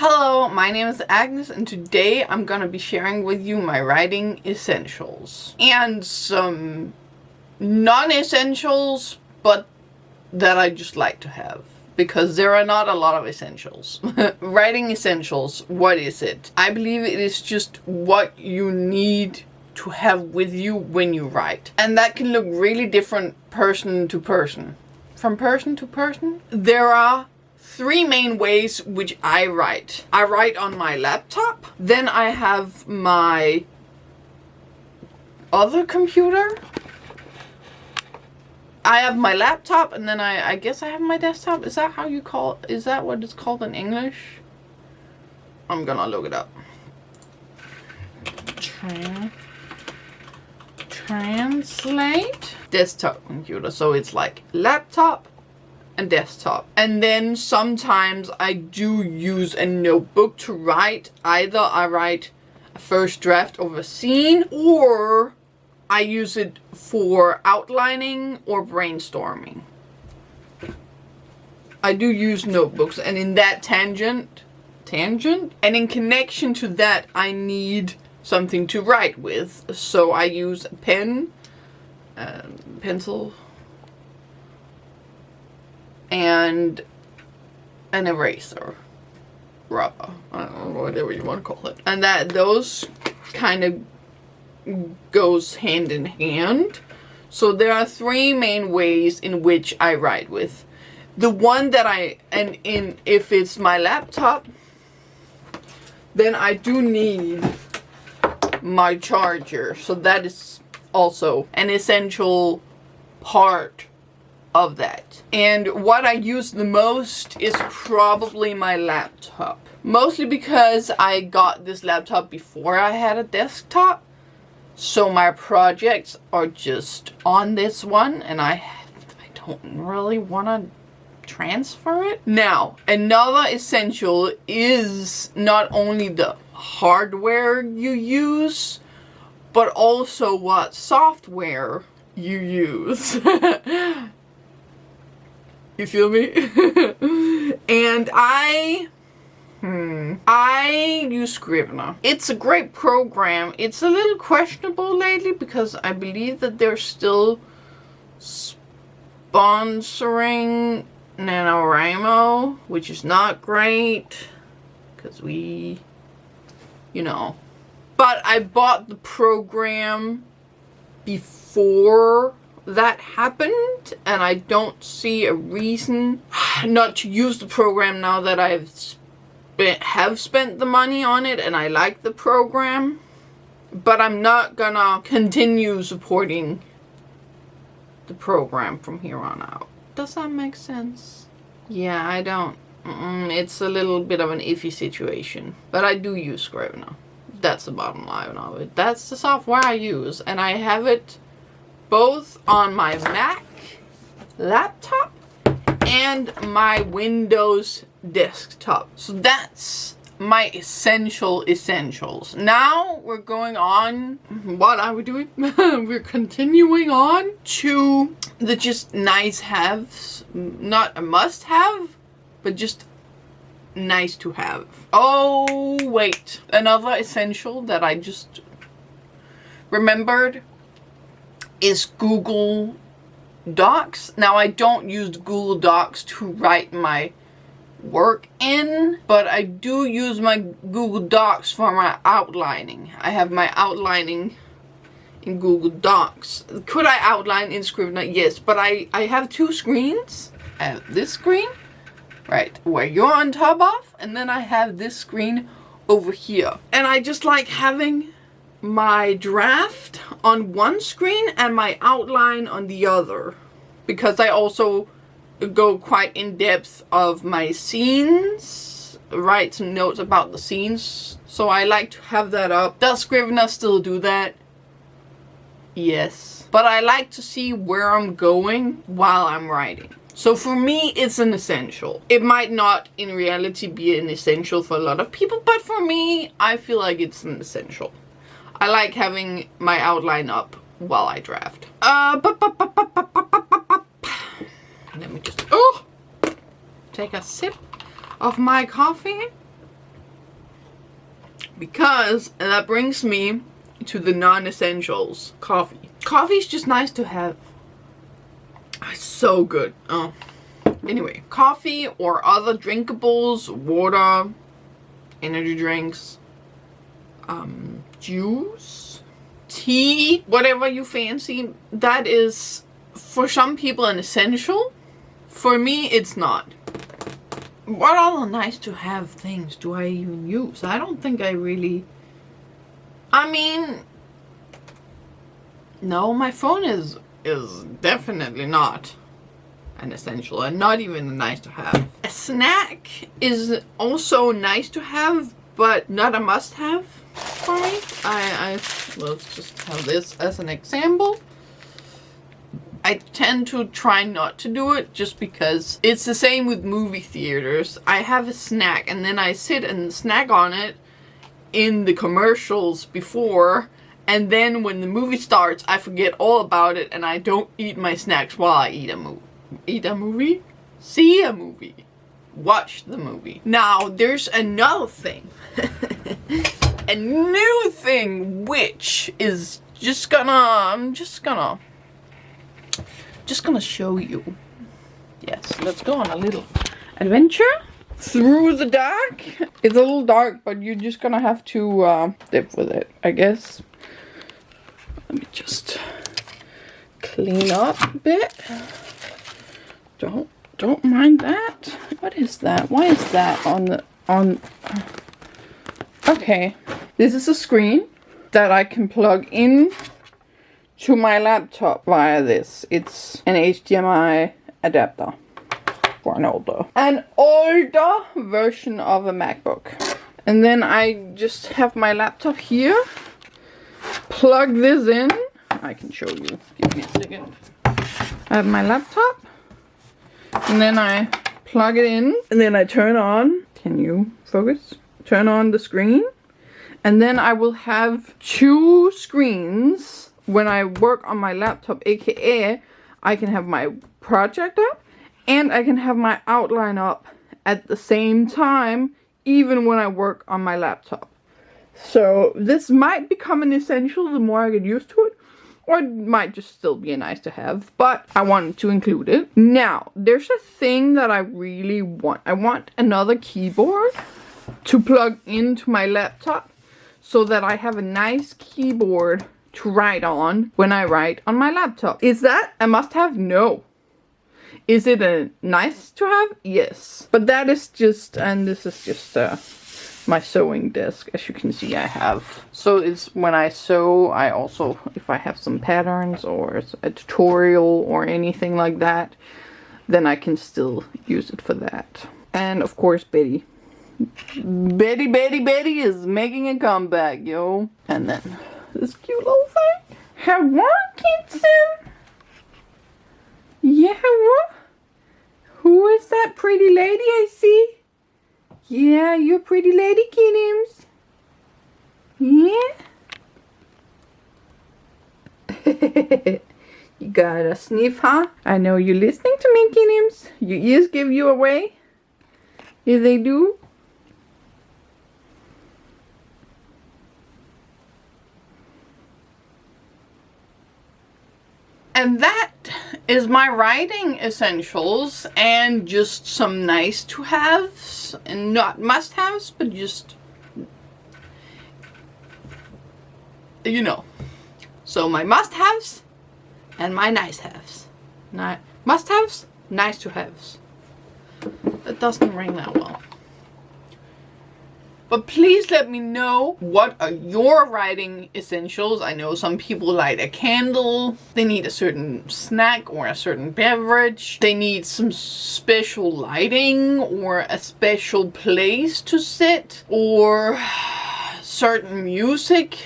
Hello, my name is Agnes, and today I'm gonna be sharing with you my writing essentials. And some non-essentials, but that I just like to have. Because there are not a lot of essentials. Writing essentials, what is it? I believe it is just what you need to have with you when you write. And that can look really different person to person. From person to person, there are three main ways which I write. I write on my laptop, then I have my other computer. I have my laptop, and then I guess I have my desktop. Is that how you call it? Is that what it's called in English? I'm gonna look it up. Translate. Desktop computer. So it's like laptop and desktop. And then sometimes I do use a notebook to write. Either I write a first draft of a scene, or I use it for outlining or brainstorming. I do use notebooks, and in that tangent, and in connection to that, I need something to write with. So I use a pen, pencil, and an eraser, rubber, I don't know, whatever you want to call it. And those kind of goes hand in hand. So there are three main ways in which I write with. The one that if it's my laptop, then I do need my charger. So that is also an essential part of that. And what I use the most is probably my laptop. Mostly because I got this laptop before I had a desktop. So my projects are just on this one, and I don't really want to transfer it. Now, another essential is not only the hardware you use, but also what software you use. You feel me? And I use Scrivener. It's a great program. It's a little questionable lately because I believe that they're still sponsoring NaNoWriMo, which is not great because we, But I bought the program before that happened, and I don't see a reason not to use the program now that have spent the money on it, and I like the program. But I'm not gonna continue supporting the program from here on out. Does that make sense? Yeah, I don't. It's a little bit of an iffy situation. But I do use Scrivener. That's the bottom line of it. That's the software I use, and I have it both on my Mac laptop and my Windows desktop. So that's my essentials. Now we're going on. What are we doing? We're continuing on to the just nice haves. Not a must have, but just nice to have. Oh, wait. Another essential that I just remembered is Google Docs. Now, I don't use Google Docs to write my work in, but I do use my Google Docs for my outlining. I have my outlining in Google Docs. Could I outline in Scrivener? Yes, but I have two screens. I have this screen, right, where you're on top of, and then I have this screen over here. And I just like having my draft on one screen and my outline on the other, because I also go quite in depth of my scenes, write some notes about the scenes, so I like to have that up. Does Scrivener still do that? Yes, but I like to see where I'm going while I'm writing. So for me, it's an essential. It might not in reality be an essential for a lot of people, but for me, I feel like it's an essential. I like having my outline up while I draft. Let me just take a sip of my coffee. Because that brings me to the non-essentials. Coffee. Coffee is just nice to have. It's so good. Oh. Anyway, coffee or other drinkables, water, energy drinks, juice, tea, whatever you fancy. That is, for some people, an essential. For me, it's not. What other nice to have things do I even use? I don't think I really... I mean... No, my phone is definitely not an essential and not even a nice to have. A snack is also nice to have, but not a must have for me. Let's just have this as an example. I tend to try not to do it just because it's the same with movie theaters. I have a snack and then I sit and snack on it in the commercials before, and then when the movie starts I forget all about it and I don't eat my snacks while I eat a movie. Eat a movie? See a movie. Watch the movie. Now there's another thing. A new thing which is I'm just gonna show you. Yes, let's go on a little adventure through the dark. It's a little dark, but you're just gonna have to dip with it, I guess. Let me just clean up a bit. Don't mind that. What is that? Why is that on? Okay, this is a screen that I can plug in to my laptop via this. It's an HDMI adapter for an older version of a MacBook. And then I just have my laptop here, plug this in. I can show you. Give me a second. I have my laptop, and then I plug it in, and then I turn on. Can you focus? Turn on the screen, and then I will have two screens when I work on my laptop, aka I can have my project up and I can have my outline up at the same time, even when I work on my laptop. So this might become an essential the more I get used to it, or it might just still be a nice to have, but I wanted to include it. Now, there's a thing that I really want. I want another keyboard to plug into my laptop so that I have a nice keyboard to write on when I write on my laptop. Is that a must-have? No. Is it a nice to have? Yes. But that is just, and this is just my sewing desk. As you can see, I have. So it's when I sew, I also, if I have some patterns or a tutorial or anything like that, then I can still use it for that. And of course, Betty is making a comeback, yo. And then this cute little thing. Hello, kitten. Yeah, what? Who is that pretty lady I see? Yeah, you're a pretty lady, Kittims. Yeah? You got a sniff, huh? I know you're listening to me, Kittims. Your ears give you away. Yes, they do. And that is my writing essentials, and just some nice to haves, and not must haves, but just, you know. So my must haves and my nice haves. Must haves, nice to haves. That doesn't ring that well. But please let me know, what are your writing essentials? I know some people light a candle. They need a certain snack or a certain beverage. They need some special lighting or a special place to sit, or certain music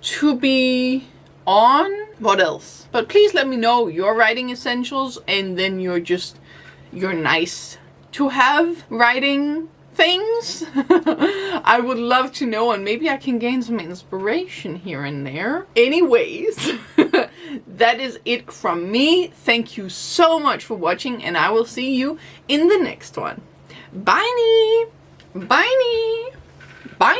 to be on. What else? But please let me know your writing essentials, and then your nice to have writing things. I would love to know, and maybe I can gain some inspiration here and there. Anyways, that is it from me. Thank you so much for watching, and I will see you in the next one. Bye. Bye. Bye.